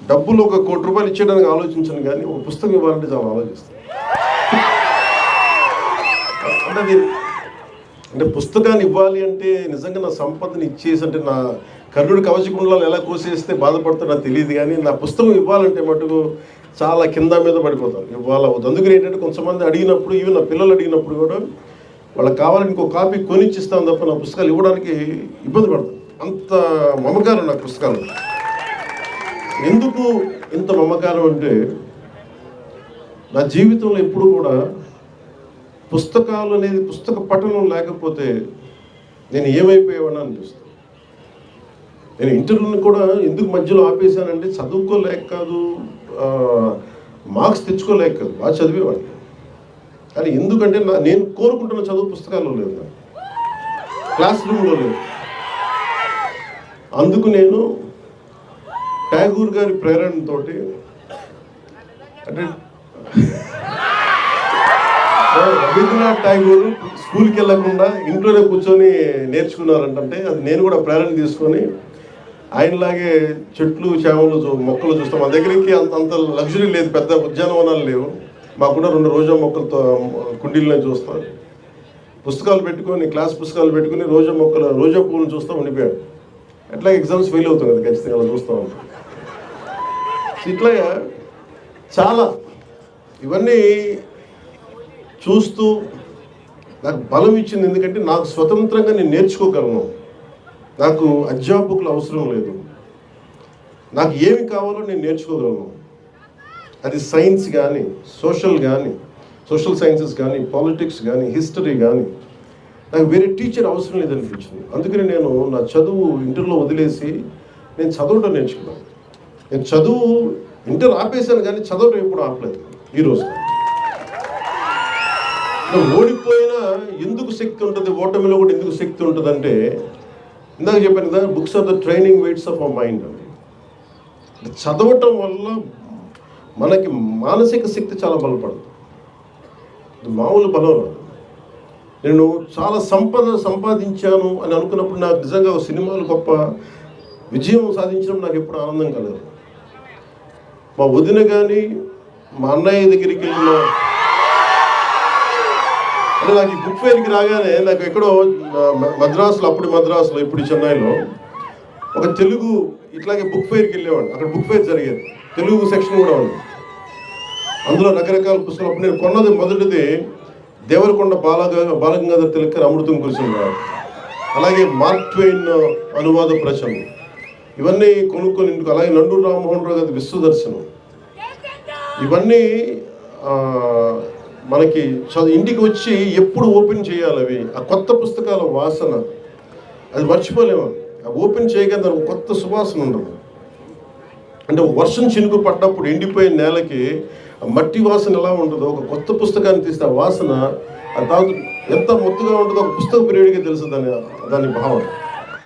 డబ్బులు ఒక ₹1,00,00,000 ఇచ్చేయడానికి ఆలోచించను, కానీ ఒక పుస్తకం ఇవ్వాలంటే చాలా ఆలోచిస్తాను. అంటే పుస్తకాన్ని ఇవ్వాలి అంటే నిజంగా నా సంపదని ఇచ్చేసి, అంటే నా కర్ణుడి కవచకుండలాలు ఎలా కోసేస్తే బాధపడుతుందో నాకు తెలియదు, కానీ నా పుస్తకం ఇవ్వాలంటే మటుకు చాలా కింద మీద పడిపోతాను. ఇవ్వాలి అవుతుంది. అందుకని ఏంటంటే కొంతమంది అడిగినప్పుడు, ఈవెన్ నా పిల్లలు అడిగినప్పుడు కూడా వాళ్ళకి కావాలని ఇంకో కాపీ కొనిచ్చిస్తాను తప్ప నా పుస్తకాలు ఇవ్వడానికి ఇబ్బంది పడతాను. అంత మమకారం నా పుస్తకాలు. ఎందుకు ఇంత మమకారం అంటే, నా జీవితంలో ఎప్పుడు కూడా పుస్తకాలు అనేది, పుస్తక పఠనం లేకపోతే నేను ఏమైపోయేవాడిని అనిపిస్తుంది. నేను ఇంటర్వ్యూని కూడా ఎందుకు మధ్యలో ఆపేశానంటే, చదువుకోలేక కాదు, మార్క్స్ తెచ్చుకోలేక కాదు, బాగా చదివేవాడిని. కానీ ఎందుకంటే నేను కోరుకుంటున్న చదువు పుస్తకాల్లో లేదు, క్లాస్ రూమ్లో లేదు. అందుకు నేను ట్యాగూర్ గారి ప్రేరణతో, అంటే రవీంద్రనాథ్ ట్యాగూర్ స్కూల్కి వెళ్ళకుండా ఇంట్లోనే కూర్చొని నేర్చుకున్నారంటే, అది నేను కూడా ప్రేరణ తీసుకొని ఆయనలాగే చెట్లు చేమలు మొక్కలు చూస్తాం. మా దగ్గరికి అంత లగ్జరీ లేదు, పెద్ద ఉద్యానవనాలు లేవు. మాకున్న 2 రోజా మొక్కలతో కుండీలనే చూస్తాం. పుస్తకాలు పెట్టుకొని, క్లాస్ పుస్తకాలు పెట్టుకుని రోజా పువ్వులను చూస్తూ ఉండిపోయాడు. ఎట్లా ఎగ్జామ్స్ ఫెయిల్ అవుతాం కదా, ఖచ్చితంగా అలా చూస్తూ ఉంటాం. ఇట్లాగా చాలా ఇవన్నీ చూస్తూ నాకు బలం ఇచ్చింది. ఎందుకంటే నాకు స్వతంత్రంగా నేను నేర్చుకోగలను, నాకు అధ్యాపకులు అవసరం లేదు, నాకు ఏమి కావాలో నేను నేర్చుకోగలను. అది సైన్స్ కానీ, సోషల్ సైన్సెస్ కానీ, పాలిటిక్స్ కానీ, హిస్టరీ కానీ, నాకు వేరే టీచర్ అవసరం లేదనిపించింది. అందుకని నేను నా చదువు ఇంటర్లో వదిలేసి నేను చదవడం నేర్చుకున్నాను. నేను చదువు ఇంటర్ ఆపేశాను, కానీ చదవడం ఎప్పుడు ఆపలేదు. ఈరోజు ఓడిపోయినా ఎందుకు శక్తి ఉంటుంది, ఓటమిలో కూడా ఎందుకు శక్తి ఉంటుందంటే, ఇందాక చెప్పాను కదా, books are the training weights of our mind అని. చదవటం వల్ల మనకి మానసిక శక్తి చాలా బలపడుతుంది, మామూలు బలం రాదు. నేను చాలా సంపాదించాను అని అనుకున్నప్పుడు, నాకు నిజంగా సినిమాలు గొప్ప విజయం సాధించడం నాకు ఎప్పుడు ఆనందం కలగదు. మా వదిన కానీ, మా అన్నయ్య దగ్గరికి వెళ్ళిన, అంటే నాకు ఈ బుక్ ఫేర్కి రాగానే నాకు ఎక్కడో మద్రాసులో ఇప్పుడు చెన్నైలో ఒక తెలుగు ఇట్లాగే బుక్ ఫేర్కి వెళ్ళేవాడిని. అక్కడ బుక్ ఫేర్ జరిగేది, తెలుగు సెక్షన్ కూడా ఉంది. అందులో రకరకాల పుస్తకాలు. అప్పుడు నేను కొన్నది మొదటిది దేవరకొండ బాలగంగాధర్ తిలక్ గారి అమృతం కురిసింది, అలాగే మార్క్ ట్వైన్ అనువాద ప్రచనం, ఇవన్నీ కొనుక్కొని ఇంటికి. అలాగే నండూరు రామ్మోహన్ రావు గారి విశ్వదర్శనం, ఇవన్నీ మనకి ఇంటికి వచ్చి ఎప్పుడు ఓపెన్ చేయాలి అవి, ఆ కొత్త పుస్తకాల వాసన అది మర్చిపోలేము. ఓపెన్ చేయగానే దానికి కొత్త సువాసన ఉండదు. అంటే వర్షం చినుకు పడ్డప్పుడు ఎండిపోయిన నేలకి మట్టి వాసన ఎలా ఉండదు, ఒక కొత్త పుస్తకాన్ని తీస్తే ఆ వాసన, దాని ఎంత మొత్తుగా ఉంటుందో ఒక పుస్తక పీరియడ్గా తెలుసు దాని భావన.